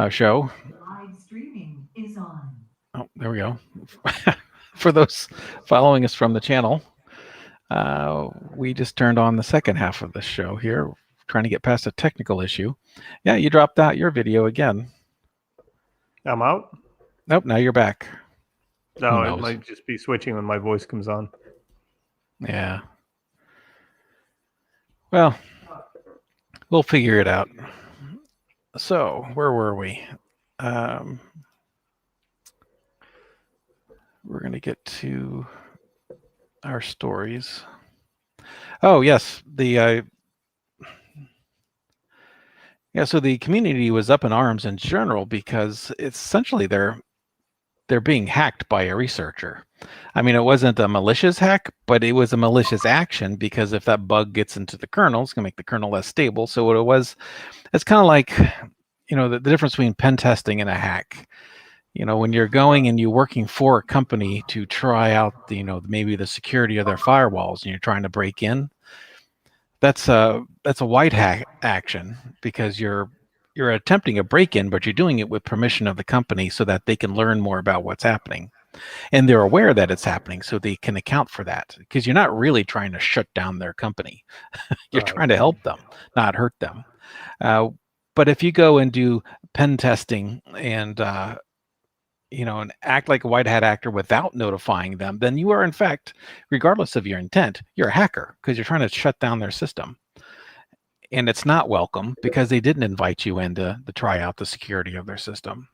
show. Live streaming is on. Oh, there we go. For those following us from the channel, we just turned on the second half of the show here, trying to get past a technical issue. Yeah, you dropped out your video again. I'm out. Nope, now you're back. No, Who it knows? might just be switching when my voice comes on. Yeah. Well, we'll figure it out. So, where were we? We're going to get to our stories. Oh, yes. So the community was up in arms in general because essentially they're being hacked by a researcher. I mean, it wasn't a malicious hack, but it was a malicious action because if that bug gets into the kernel, it's going to make the kernel less stable. So what it was, it's kind of like, the difference between pen testing and a hack. When you're going and you're working for a company to try out maybe the security of their firewalls and you're trying to break in, that's a white hat action because you're attempting a break-in, but you're doing it with permission of the company so that they can learn more about what's happening. And they're aware that it's happening, so they can account for that because you're not really trying to shut down their company. You're trying to help them, not hurt them. But if you go and do pen testing and and act like a white hat actor without notifying them, then you are in fact, regardless of your intent, you're a hacker because you're trying to shut down their system. And it's not welcome because they didn't invite you in to try out the security of their system.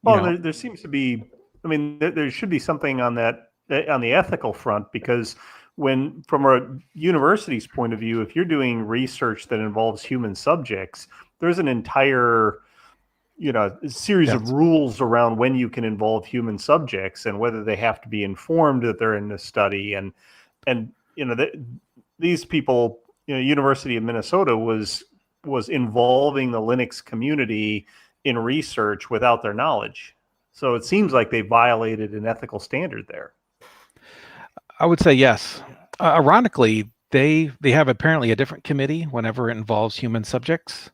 Well, there seems to be, I mean, there should be something on that, on the ethical front, because from a university's point of view, if you're doing research that involves human subjects, there's an entire series of rules around when you can involve human subjects and whether they have to be informed that they're in the study. And these people, University of Minnesota was involving the Linux community in research without their knowledge. So it seems like they violated an ethical standard there. I would say yes. Ironically, they have apparently a different committee whenever it involves human subjects.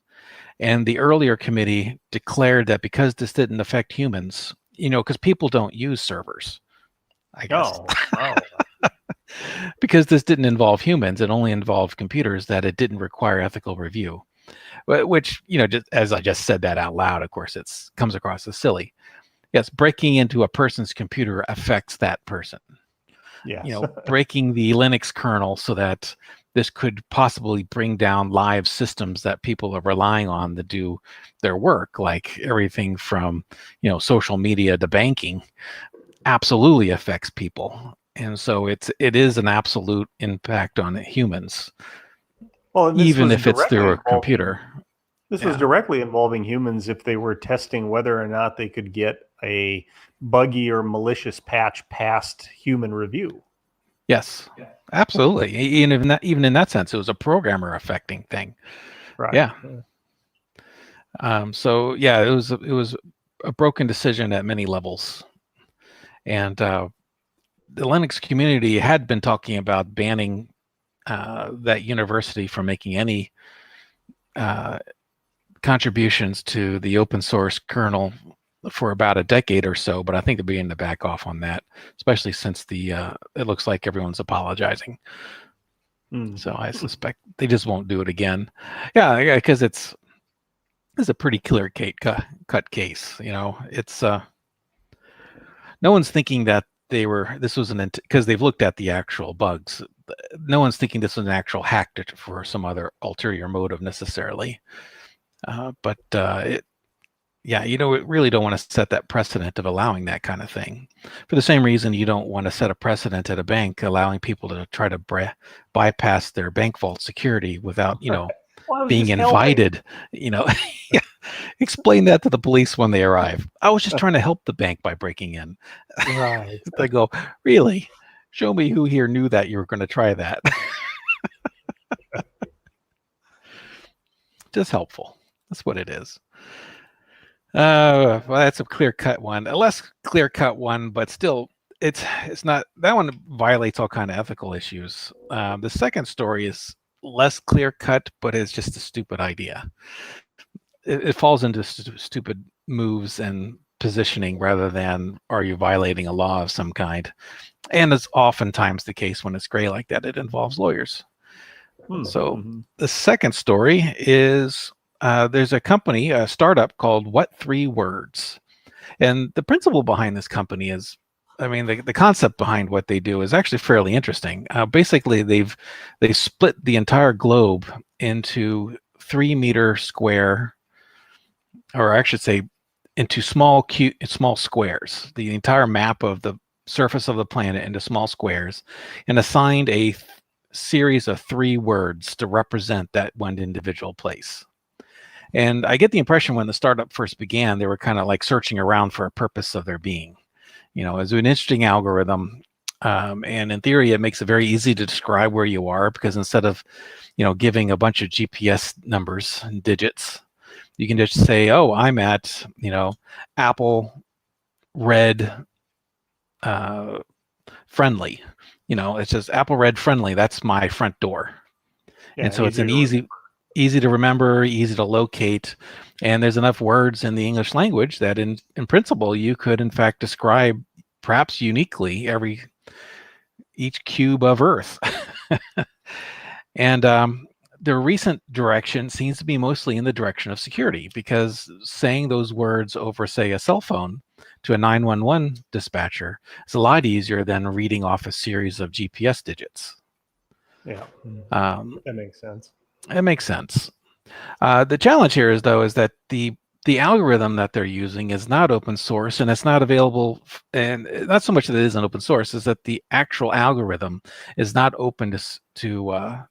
And the earlier committee declared that because this didn't affect humans, because people don't use servers, I guess. Oh. Because this didn't involve humans, it only involved computers, that it didn't require ethical review. Which, just, as I just said that out loud, of course, it comes across as silly. Yes, breaking into a person's computer affects that person. Yes. Breaking the Linux kernel so that this could possibly bring down live systems that people are relying on to do their work, like everything from, social media to banking, absolutely affects people. And so it is an absolute impact on humans, even if it's through a computer. This was directly involving humans if they were testing whether or not they could get a buggy or malicious patch past human review. Yes, absolutely. Even in that sense, it was a programmer affecting thing. Right. Yeah. So yeah, it was a broken decision at many levels, and the Linux community had been talking about banning that university from making any contributions to the open source kernel for about a decade or so, but I think they're beginning to back off on that, especially since it looks like everyone's apologizing. So I suspect they just won't do it again. Yeah, because it's a pretty clear cut case. It's no one's thinking that this was because they've looked at the actual bugs. No one's thinking this was an actual hack for some other ulterior motive necessarily. But you really don't want to set that precedent of allowing that kind of thing. For the same reason, you don't want to set a precedent at a bank allowing people to try to bypass their bank vault security without, being invited. Explain that to the police when they arrive. I was just trying to help the bank by breaking in. Right. They go, really? Show me who here knew that you were going to try that. Just helpful. That's what it is. Well, that's a clear-cut one. A less clear-cut one, but still, it's not. That one violates all kind of ethical issues. The second story is less clear-cut, but it's just a stupid idea. it falls into stupid moves and positioning rather than are you violating a law of some kind. And it's oftentimes the case when it's gray like that, it involves lawyers. So the second story is there's a company, a startup called What Three Words. And the principle behind this company is, I mean, the concept behind what they do is actually fairly interesting. Basically, they split the entire globe into 3-meter square, or I should say, into small squares. The entire map of the surface of the planet into small squares, and assigned a series of 3 words to represent that one individual place. And I get the impression when the startup first began, they were kind of like searching around for a purpose of their being. You know, it's an interesting algorithm. And in theory, it makes it very easy to describe where you are, because instead of, you know, giving a bunch of GPS numbers and digits, you can just say, oh, I'm at, you know, Apple Red Friendly. You know, it says Apple Red Friendly. That's my front door. Yeah, and so it's an easy to remember, easy to locate. And there's enough words in the English language that in principle, you could in fact describe perhaps uniquely each cube of Earth. And the recent direction seems to be mostly in the direction of security, because saying those words over, say, a cell phone to a 911 dispatcher is a lot easier than reading off a series of GPS digits. Yeah, that makes sense. It makes sense. The challenge here is that the algorithm that they're using is not open source, and it's not available. And not so much that it isn't open source, is that the actual algorithm is not open to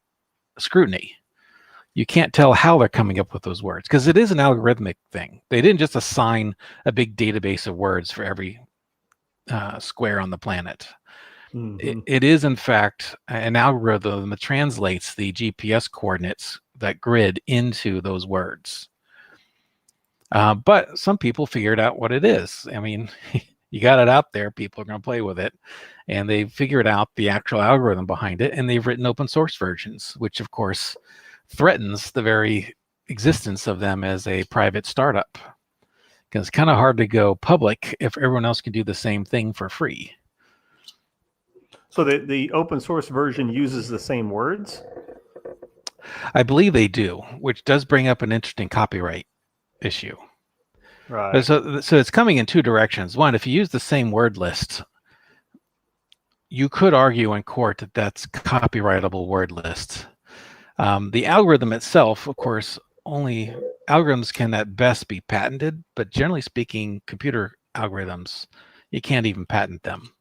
scrutiny. You can't tell how they're coming up with those words, because it is an algorithmic thing. They didn't just assign a big database of words for every square on the planet. It is, in fact, an algorithm that translates the GPS coordinates, that grid, into those words. But some people figured out what it is. I mean, you got it out there, people are going to play with it. And they figured out the actual algorithm behind it, and they've written open source versions, which, of course, threatens the very existence of them as a private startup. Because it's kind of hard to go public if everyone else can do the same thing for free. So the open source version uses the same words? I believe they do, which does bring up an interesting copyright issue. Right. So it's coming in 2 directions. One, if you use the same word list, you could argue in court that that's copyrightable word list. The algorithm itself, of course, only algorithms can at best be patented, but generally speaking, computer algorithms, you can't even patent them.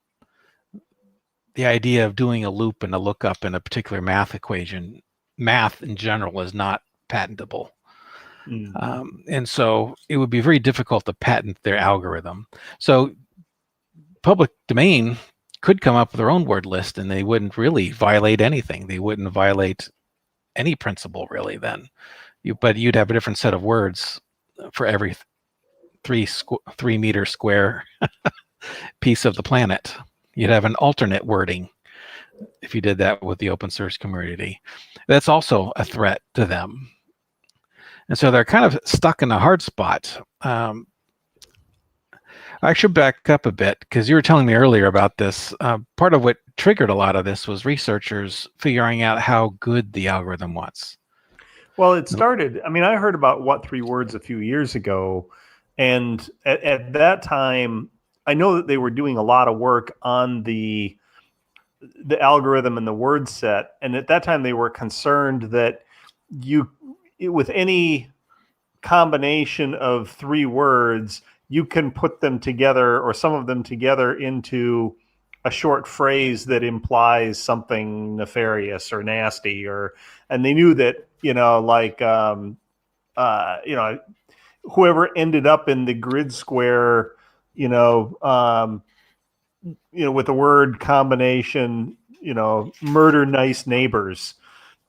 The idea of doing a loop and a lookup in a particular math equation, math in general, is not patentable. And so it would be very difficult to patent their algorithm. So public domain could come up with their own word list, and they wouldn't really violate anything. They wouldn't violate any principle, really, then. But you'd have a different set of words for every 3-meter square piece of the planet. You'd have an alternate wording if you did that with the open source community. That's also a threat to them. And so they're kind of stuck in a hard spot. I should back up a bit, because you were telling me earlier about this. Part of what triggered a lot of this was researchers figuring out how good the algorithm was. Well, it started, I mean, I heard about What Three Words a few years ago. And at that time, I know that they were doing a lot of work on the algorithm and the word set. And at that time, they were concerned that with any combination of 3 words, you can put them together, or some of them together, into a short phrase that implies something nefarious or nasty. And they knew that, whoever ended up in the grid square, with the word combination, murder nice neighbors,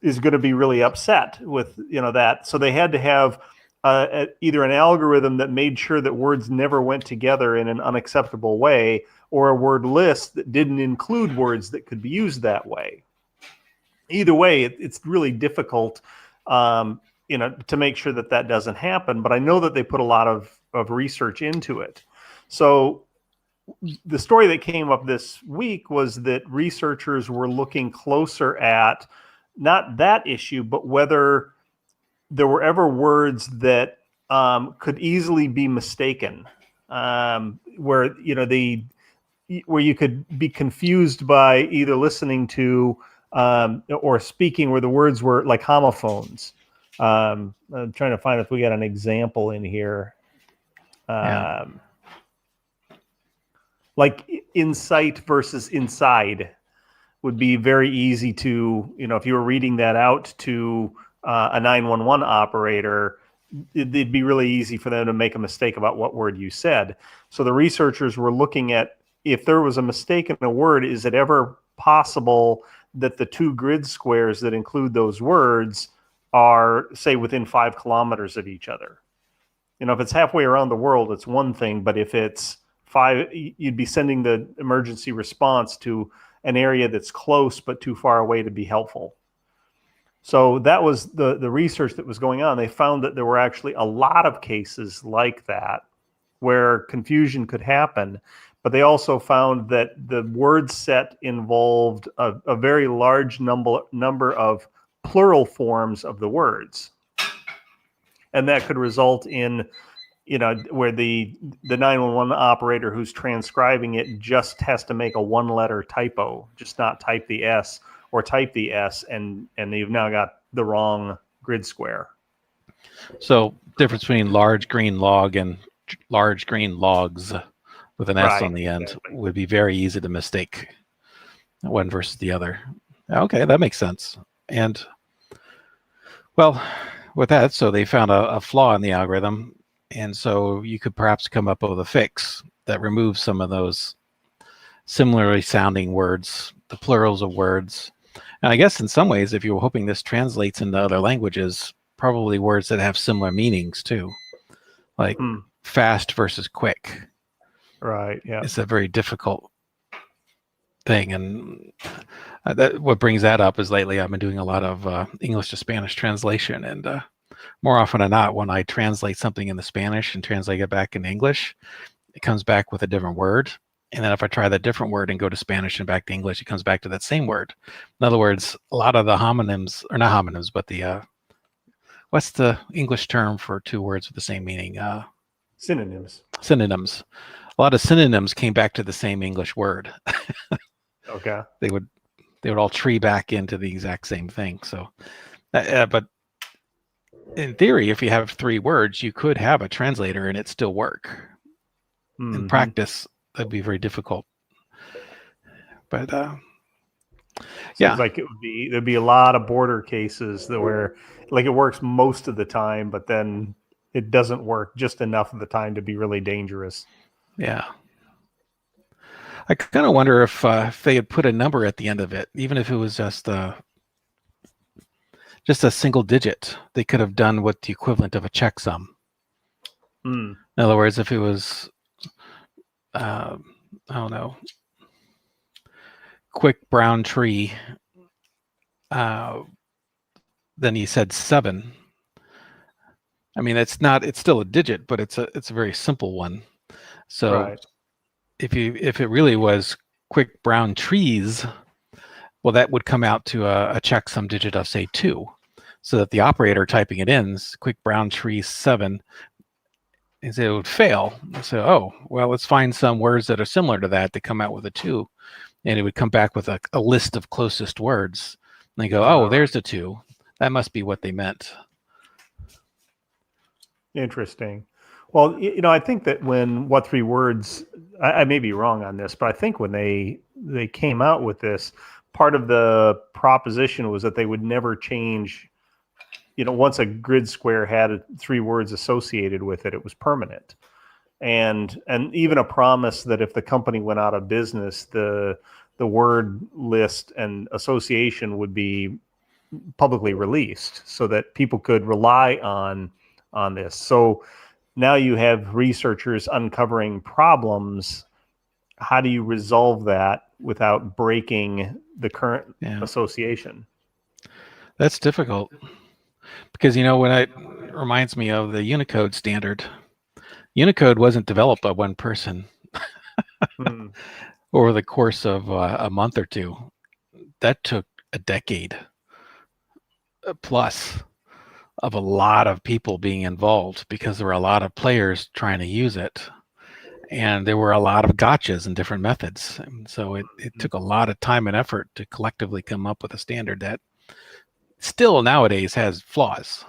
is going to be really upset with, that. So they had to have either an algorithm that made sure that words never went together in an unacceptable way, or a word list that didn't include words that could be used that way. Either way, it's really difficult. to make sure that that doesn't happen. But I know that they put a lot of research into it. So the story that came up this week was that researchers were looking closer at not that issue, but whether there were ever words that could easily be mistaken, where where you could be confused by either listening to or speaking where the words were like homophones. I'm trying to find if we got an example in here. Like insight versus inside would be very easy to, if you were reading that out to a 911 operator, it'd be really easy for them to make a mistake about what word you said. So the researchers were looking at, if there was a mistake in a word, is it ever possible that the two grid squares that include those words are, say, within 5 kilometers of each other? If it's halfway around the world, it's one thing, but if it's 5, you'd be sending the emergency response to an area that's close but too far away to be helpful. So that was the research that was going on. They found that there were actually a lot of cases like that where confusion could happen, but they also found that the word set involved a very large number of plural forms of the words. And that could result in, where the 911 operator who's transcribing it just has to make a 1-letter typo, just not type the S or type the S, and you've now got the wrong grid square. So difference between large green log and large green logs with an S on the end would be very easy to mistake one versus the other. Okay, that makes sense. And well, with that, so they found a flaw in the algorithm. And so you could perhaps come up with a fix that removes some of those similarly sounding words, the plurals of words. And I guess in some ways, if you were hoping this translates into other languages, probably words that have similar meanings too, like fast versus quick. Right, yeah. It's a very difficult thing. And what brings that up is lately I've been doing a lot of English to Spanish translation, and more often than not, when I translate something into Spanish and translate it back into English, it comes back with a different word. And then if I try that different word and go to Spanish and back to English, it comes back to that same word. In other words, a lot of the homonyms, or not homonyms, but the, what's the English term for two words with the same meaning? Synonyms. Synonyms. A lot of synonyms came back to the same English word. Okay. They would all tree back into the exact same thing. So, but in theory, if you have 3 words, you could have a translator and it still work. Mm-hmm. In practice, that'd be very difficult. But Seems like there'd be a lot of border cases where like it works most of the time, but then it doesn't work just enough of the time to be really dangerous. Yeah. I kind of wonder if they had put a number at the end of it, even if it was just a single digit, they could have done what the equivalent of a checksum. In other words, if it was, I don't know, quick brown tree, then he said 7. I mean, it's still a digit, but it's a very simple one. So right. if it really was quick brown trees, well, that would come out to a checksum digit of, say, 2, so that the operator typing it in, quick brown tree 7, and it would fail. So, oh, well, let's find some words that are similar to that come out with a 2, and it would come back with a list of closest words. And they go, oh, there's the 2. That must be what they meant. Interesting. Well, I think that when What 3 Words, I may be wrong on this, but I think when they came out with this, part of the proposition was that they would never change. Once a grid square had 3 words associated with it, it was permanent. And even a promise that if the company went out of business, the word list and association would be publicly released so that people could rely on this. So now you have researchers uncovering problems. How do you resolve that without breaking the current association? That's difficult. Because when it reminds me of the Unicode standard. Unicode wasn't developed by one person Mm. over the course of a month or two. That took a decade plus of a lot of people being involved because there were a lot of players trying to use it. And there were a lot of gotchas and different methods. And so it took a lot of time and effort to collectively come up with a standard that still nowadays has flaws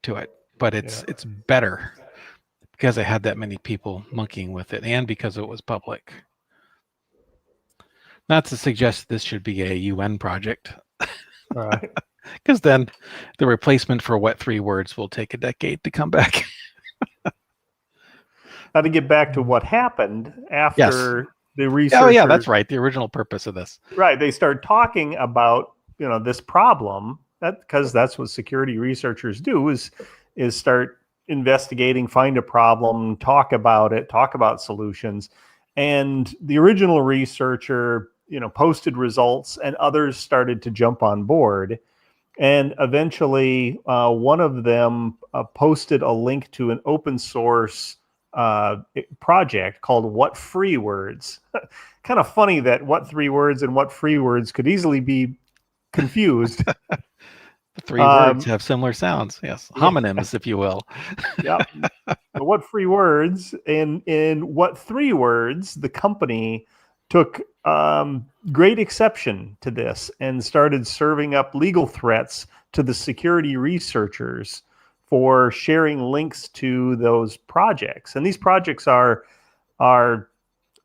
to it, but it's better because I had that many people monkeying with it and because it was public. Not to suggest this should be a UN project. All right. Because then the replacement for what 3 words will take a decade to come back. Now to get back to what happened after the researchers. Oh yeah, that's right. The original purpose of this. Right. They start talking about, this problem because that's what security researchers do is start investigating, find a problem, talk about it, talk about solutions. And the original researcher, posted results and others started to jump on board. And eventually one of them posted a link to an open source project called What Free Words. Kind of funny that What 3 Words and What Free Words could easily be confused. The 3 words have similar sounds. Yes. Homonyms, if you will. Yeah. What Free Words in What 3 Words, the company took great exception to this and started serving up legal threats to the security researchers for sharing links to those projects. And these projects are like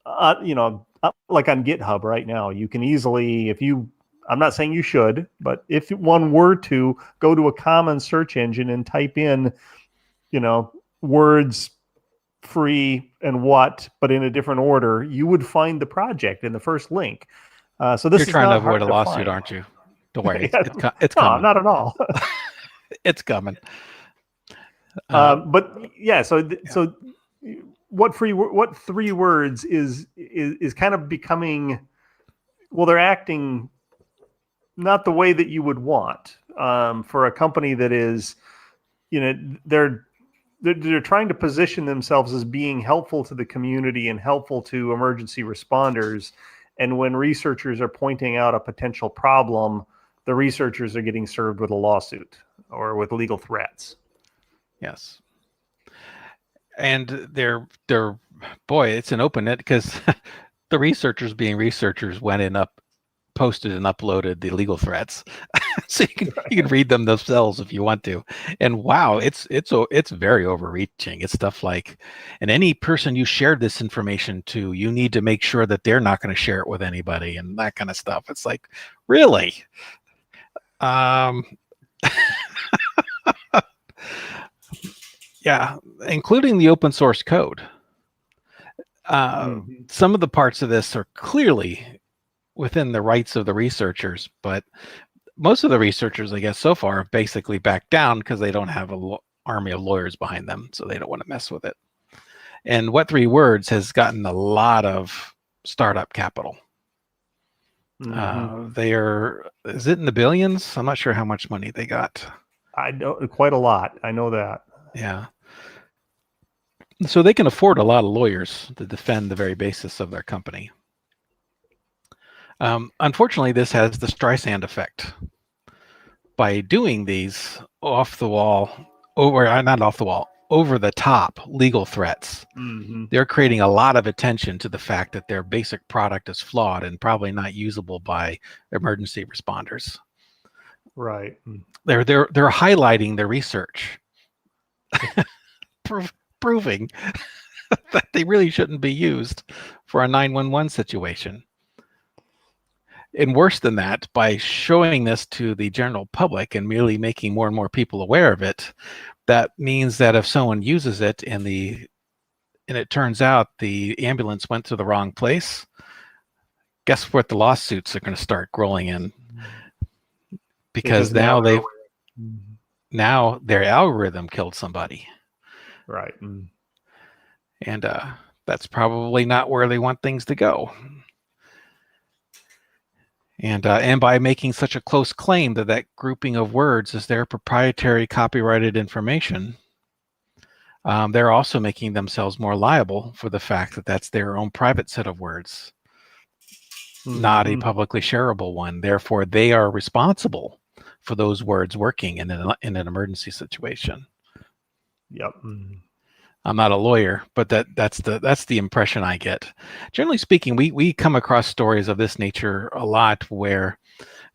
on GitHub right now. You can easily, I'm not saying you should, but if one were to go to a common search engine and type in, words free and what, but in a different order, you would find the project in the first link. So this You're trying to avoid a lawsuit, aren't you? Don't worry. It's coming. No, not at all. It's coming. But yeah, so What 3 Words is kind of becoming, well, they're acting not the way that you would want for a company that is, they're trying to position themselves as being helpful to the community and helpful to emergency responders. And when researchers are pointing out a potential problem, the researchers are getting served with a lawsuit or with legal threats. Yes. And they're boy, it's an open net because the researchers being researchers went in posted and uploaded the legal threats. So you can read them themselves if you want to. And wow, it's very overreaching. It's stuff like, and any person you shared this information to, you need to make sure that they're not going to share it with anybody and that kind of stuff. It's like, really? Yeah, including the open source code. Some of the parts of this are clearly within the rights of the researchers, but most of the researchers, I guess, so far have basically backed down because they don't have an army of lawyers behind them, so they don't want to mess with it. And What 3 Words has gotten a lot of startup capital. They are, is it in the billions? I'm not sure how much money they got. I know quite a lot. I know that. Yeah. So they can afford a lot of lawyers to defend the very basis of their company. Unfortunately, this has the Streisand effect. By doing these over the top legal threats, they're creating a lot of attention to the fact that their basic product is flawed and probably not usable by emergency responders. Right. They're highlighting their research, proving that they really shouldn't be used for a 911 situation. And worse than that, by showing this to the general public and merely making more and more people aware of it, that means that if someone uses it and it turns out the ambulance went to the wrong place, guess what? The lawsuits are going to start rolling in because now their algorithm killed somebody. Right. And that's probably not where they want things to go. And by making such a close claim that that grouping of words is their proprietary copyrighted information, they're also making themselves more liable for the fact that that's their own private set of words, not a publicly shareable one. Therefore, they are responsible for those words working in an emergency situation. Yep. I'm not a lawyer, but that's the impression I get. Generally speaking, we come across stories of this nature a lot, where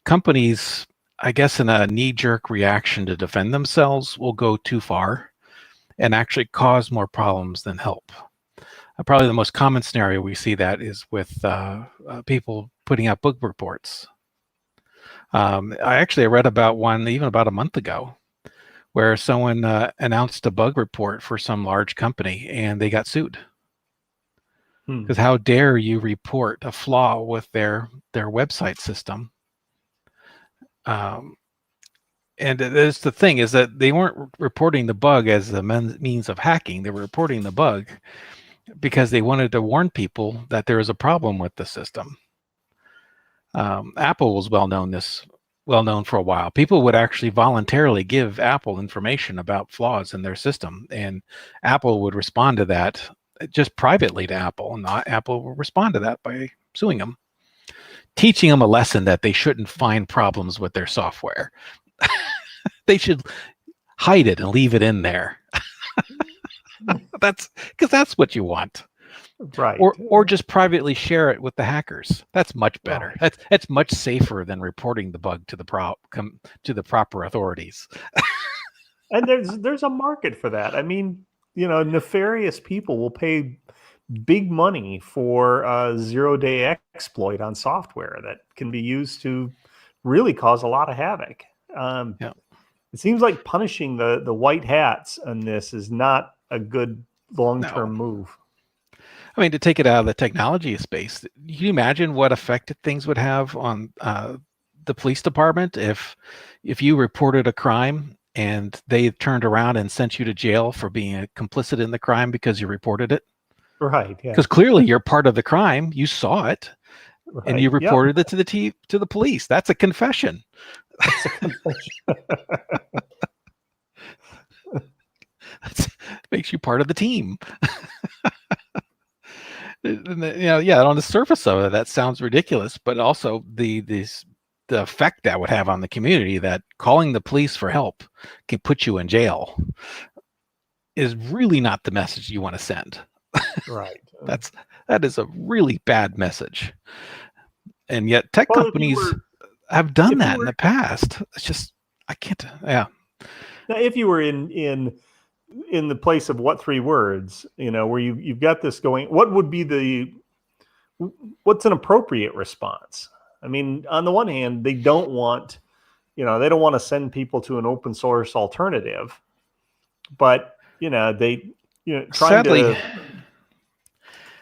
companies, I guess in a knee-jerk reaction to defend themselves, will go too far and actually cause more problems than help. Probably the most common scenario we see that is with people putting out bug reports. I read about one even about a month ago, where someone announced a bug report for some large company and they got sued. Because how dare you report a flaw with their website system? And that's the thing, is that they weren't reporting the bug as a means of hacking. They were reporting the bug because they wanted to warn people that there is a problem with the system. Apple was well known for a while. People would actually voluntarily give Apple information about flaws in their system, and Apple would respond to that just privately to Apple, and Apple will respond to that by suing them, teaching them a lesson that they shouldn't find problems with their software. They should hide it and leave it in there. That's because that's what you want. Right. Or just privately share it with the hackers. That's much better. Right. That's much safer than reporting the bug to the proper authorities. And there's a market for that. I mean, nefarious people will pay big money for a zero-day exploit on software that can be used to really cause a lot of havoc. Yeah. It seems like punishing the white hats on this is not a good long-term move. I mean, to take it out of the technology space, can you imagine what effect things would have on the police department if you reported a crime and they turned around and sent you to jail for being complicit in the crime because you reported it? Right. Yeah. Because clearly you're part of the crime. You saw it, right, and you reported it to the police. That's a confession. That's a confession. Makes you part of the team. On the surface of it, that sounds ridiculous, but also the effect that would have on the community, that calling the police for help can put you in jail, is really not the message you want to send. Right. That is a really bad message. And yet tech companies have done that in the past. It's just, I can't. Yeah. Now, if you were in the place of what three words, where you've got this going, what's an appropriate response? I mean, on the one hand, they don't want to send people to an open source alternative, but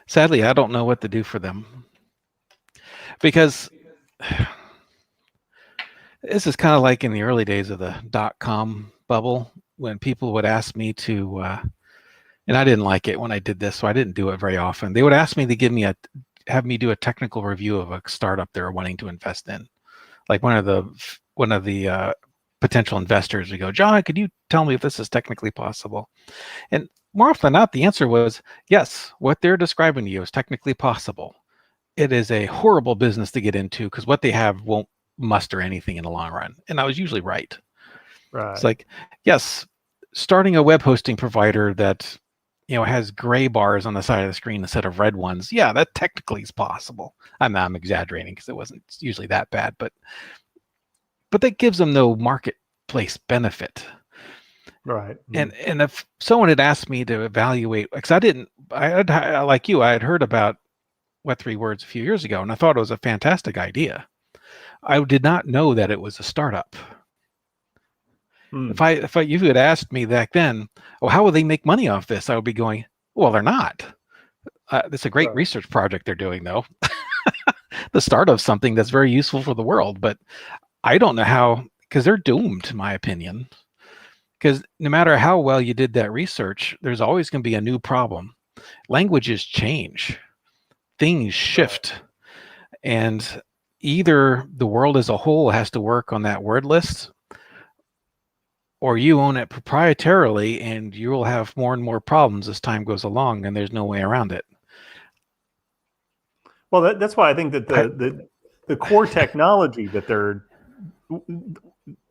sadly, I don't know what to do for them, because this is kind of like in the early days of the .com bubble, when people would ask me to, and I didn't like it when I did this, so I didn't do it very often. They would ask me to have me do a technical review of a startup they're wanting to invest in. Like one of the potential investors would go, "John, could you tell me if this is technically possible?" And more often than not, the answer was, yes, what they're describing to you is technically possible. It is a horrible business to get into because what they have won't muster anything in the long run. And I was usually right. Right. It's like, yes, starting a web hosting provider that has gray bars on the side of the screen instead of red ones, yeah, that technically is possible. I'm exaggerating because it wasn't usually that bad, but that gives them no marketplace benefit. Right. And if someone had asked me to evaluate, because I like you, I had heard about What Three Words a few years ago, and I thought it was a fantastic idea. I did not know that it was a startup. If you had asked me back then, well, how will they make money off this? I would be going, well, they're not. It's a great research project they're doing, though. The start of something that's very useful for the world, but I don't know how, because they're doomed, in my opinion. Because no matter how well you did that research, there's always going to be a new problem. Languages change, things shift, and either the world as a whole has to work on that word list, or you own it proprietarily, and you will have more and more problems as time goes along, and there's no way around it. Well, that's why I think that the core technology that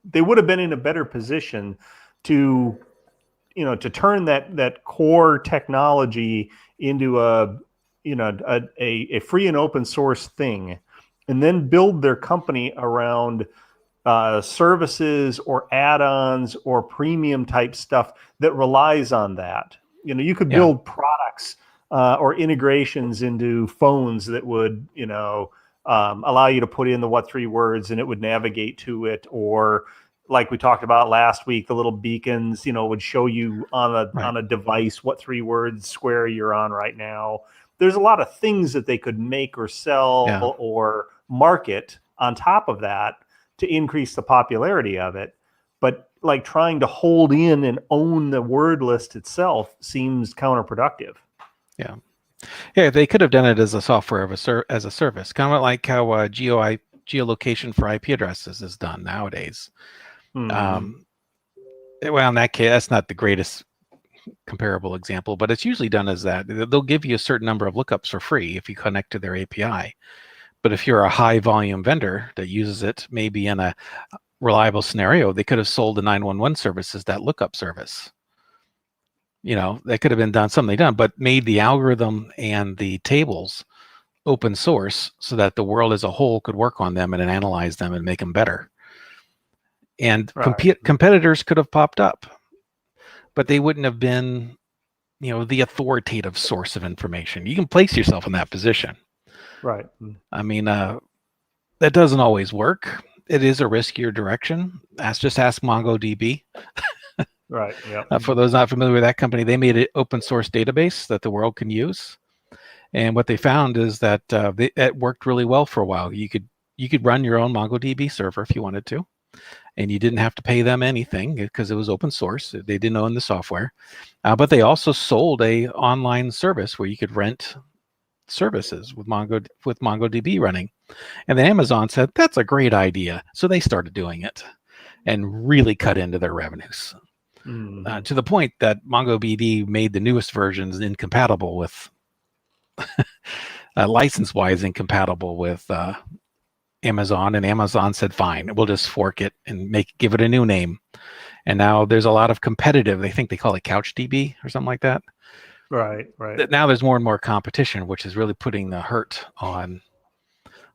they would have been in a better position to, to turn that core technology into a free and open source thing, and then build their company around services or add-ons or premium type stuff that relies on that. You could build products or integrations into phones that would, allow you to put in the what three words and it would navigate to it. Or like we talked about last week, the little beacons, would show you on a device what 3 words square you're on right now. There's a lot of things that they could make or sell or market on top of that to increase the popularity of it. But like trying to hold in and own the word list itself seems counterproductive. Yeah, they could have done it as a software as a service, kind of like how geolocation for IP addresses is done nowadays. Well, in that case, that's not the greatest comparable example, but it's usually done as that. They'll give you a certain number of lookups for free if you connect to their API. But if you're a high volume vendor that uses it, maybe in a reliable scenario, they could have sold the 911 services that lookup service. That could have been done, but made the algorithm and the tables open source so that the world as a whole could work on them and analyze them and make them better. And competitors could have popped up, but they wouldn't have been, the authoritative source of information. You can place yourself in that position. Right. I mean, that doesn't always work. It is a riskier direction. Just ask MongoDB. Right. Yeah. For those not familiar with that company, they made an open source database that the world can use. And what they found is that it worked really well for a while. You could run your own MongoDB server if you wanted to, and you didn't have to pay them anything because it was open source. They didn't own the software, but they also sold a online service where you could rent services with MongoDB running. And then Amazon said, that's a great idea. So they started doing it and really cut into their revenues to the point that MongoDB made the newest versions incompatible with, license-wise incompatible with Amazon. And Amazon said, fine, we'll just fork it and give it a new name. And now there's a lot of competitive, they think they call it CouchDB or something like that. Right. Now there's more and more competition, which is really putting the hurt on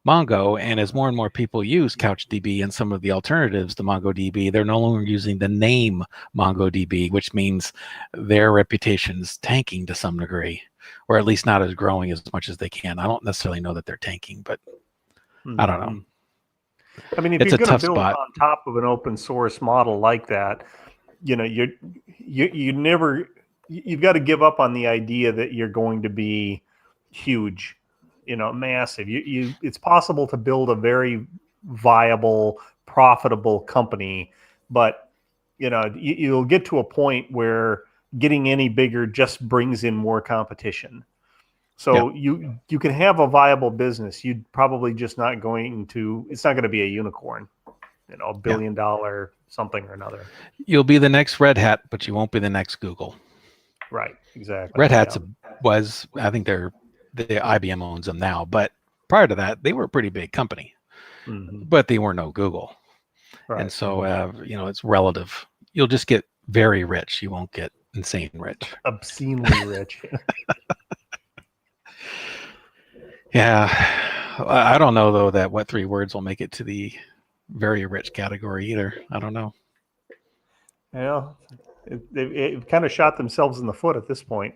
Mongo. And as more and more people use CouchDB and some of the alternatives to MongoDB, they're no longer using the name MongoDB, which means their reputation's tanking to some degree, or at least not as growing as much as they can. I don't necessarily know that they're tanking, but I don't know. I mean, if it's you're going to build spot on top of an open source model like that, you've got to give up on the idea that you're going to be huge, massive. It's possible to build a very viable, profitable company, but you'll get to a point where getting any bigger just brings in more competition. So you can have a viable business. You'd probably just it's not going to be a unicorn, $1 billion something or another. You'll be the next Red Hat, but you won't be the next Google. Right, exactly. Red Hat's I think the IBM owns them now, but prior to that, they were a pretty big company, but they were no Google. Right. And so, it's relative. You'll just get very rich. You won't get insane rich. Obscenely rich. Yeah. I don't know, though, that what 3 words will make it to the very rich category either. I don't know. Yeah. It kind of shot themselves in the foot at this point.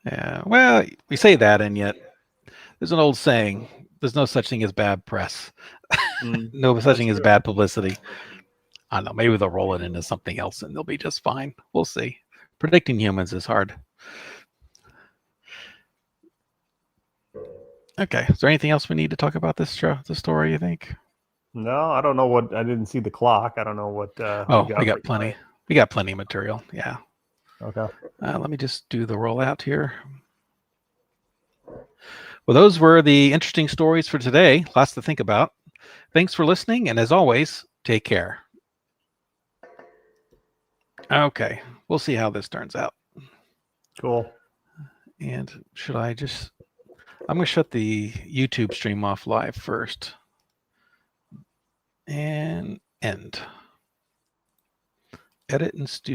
Yeah. Well, we say that, and yet there's an old saying, there's no such thing as bad press. No such thing as bad publicity. I don't know. Maybe they'll roll it into something else and they'll be just fine. We'll see. Predicting humans is hard. Okay. Is there anything else we need to talk about this story, you think? No, I don't know what. I didn't see the clock. I don't know what. We got plenty. We got plenty of material. Yeah. Okay. Let me just do the rollout here. Well, those were the interesting stories for today. Lots to think about. Thanks for listening, and as always, take care. Okay, we'll see how this turns out. Cool. And should I just... I'm going to shut the YouTube stream off live first. And end. Edit and studio.